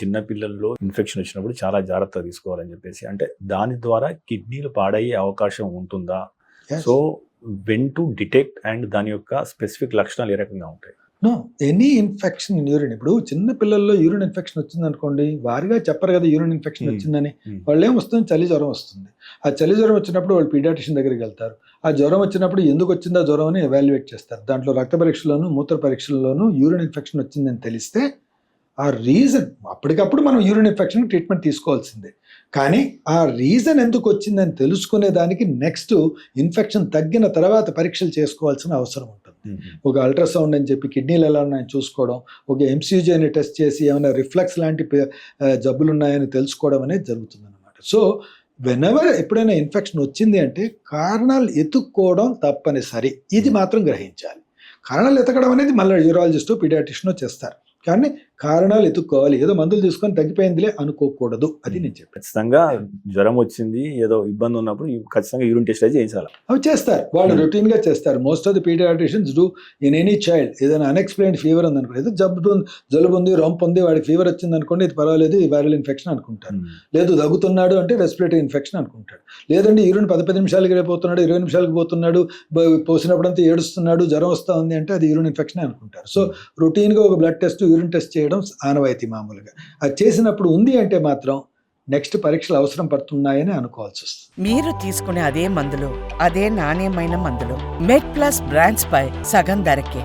చిన్న పిల్లల్లో ఇన్ఫెక్షన్ వచ్చినప్పుడు చాలా జాగ్రత్త తీసుకోవాలని చెప్పేసి, అంటే దాని ద్వారా కిడ్నీలు పాడయ్యే అవకాశం ఉంటుందా? Yes. So when to detect and దాని యొక్క స్పెసిఫిక్ లక్షణాలు ఏ రకంగా ఉంటాయి? No, any infection in urine. ఇప్పుడు చిన్న పిల్లల్లో యూరిన్ ఇన్ఫెక్షన్ వచ్చింది అనుకోండి, వారిగా చెప్పరు కదా యూరిన్ ఇన్ఫెక్షన్ వచ్చిందని. వాళ్ళు ఏం వస్తుంది, చలి జ్వరం వస్తుంది. ఆ చలి జ్వరం వచ్చినప్పుడు వాళ్ళు పీడియాట్రిషియన్ దగ్గరికి వెళ్తారు. ఆ జ్వరం వచ్చినప్పుడు ఎందుకు వచ్చిందా జ్వరం అని ఎవాల్యుయేట్ చేస్తారు. దాంట్లో రక్త పరీక్షలోను మూత్ర పరీక్షల్లోనూ యూరిన్ ఇన్ఫెక్షన్ వచ్చిందని తెలిస్తే ఆ రీజన్ అప్పటికప్పుడు మనం యూరిన్ ఇన్ఫెక్షన్ ట్రీట్మెంట్ తీసుకోవాల్సిందే. కానీ ఆ రీజన్ ఎందుకు వచ్చిందని తెలుసుకునే దానికి నెక్స్ట్ ఇన్ఫెక్షన్ తగ్గిన తర్వాత పరీక్షలు చేసుకోవాల్సిన అవసరం ఉంటుంది. ఒక అల్ట్రాసౌండ్ అని చెప్పి కిడ్నీలు ఎలా ఉన్నాయని చూసుకోవడం, ఒక ఎంసీజీ అని టెస్ట్ చేసి ఏమైనా రిఫ్లక్స్ లాంటి జబ్బులు ఉన్నాయని తెలుసుకోవడం అనేది జరుగుతుంది అనమాట. సో వెనెవర్ ఎప్పుడైనా ఇన్ఫెక్షన్ వచ్చింది అంటే కారణాలు ఎత్తుక్కోవడం తప్పనిసరి. ఇది మాత్రం గ్రహించాలి. కారణాలు ఎతకడం అనేది మళ్ళీ యూరాలజిస్టో పీడియాట్రిషియనో చేస్తారు, కానీ కారణాలు ఎత్తుక్కోవాలి. ఏదో మందులు తీసుకొని తగ్గిపోయిందిలే అనుకోకూడదు. అది నేను చెప్పాను. ఖచ్చితంగా జ్వరం వచ్చింది, ఏదో ఇబ్బంది ఉన్నప్పుడు ఖచ్చితంగా యూరిన్ టెస్ట్ అయితే చేయించాలి. అవి చేస్తారు, వాళ్ళు రొటీన్ గా చేస్తారు. Most of the paediatricians do in any child. ఏదైనా అన్ఎక్స్ప్లెయిన్డ్ ఫీవర్ ఉంది అనుకోండి, ఏదో జలుబు ఉంది, రొంపు ఉంది, వాడికి ఫీవర్ వచ్చింది అనుకోండి, ఇది పర్వాలేదు, ఇది వైరల్ ఇన్ఫెక్షన్ అనుకుంటారు. లేదు దగ్గుతున్నాడు అంటే రెస్పిరేటరీ ఇన్ఫెక్షన్ అనుకుంటాడు. లేదంటే యూరిన్ 10 నిమిషాలకి పోతున్నాడు, 20 నిమిషాలకి పోతున్నాడు, పోసినప్పుడంతా ఏడుస్తున్నాడు, జ్వరం వస్తా ఉంది అంటే అది యూరిన్ ఇన్ఫెక్షన్ అనుకుంటారు. సో రొటీన్ గా ఒక బ్లడ్ టెస్ట్, యూరిన్ టెస్ట్ చేయడం ఆనవాయితీ మామూలుగా. అది చేసినప్పుడు ఉంది అంటే మాత్రం నెక్స్ట్ పరీక్షలు అవసరం పడుతున్నాయని అనుకోవాల్సి వస్తుంది. మీరు తీసుకునే అదే మందులు, అదే నాణ్యమైన మందులు మెడ్ ప్లస్ బ్రాండ్స్ పై సగం ధరకే.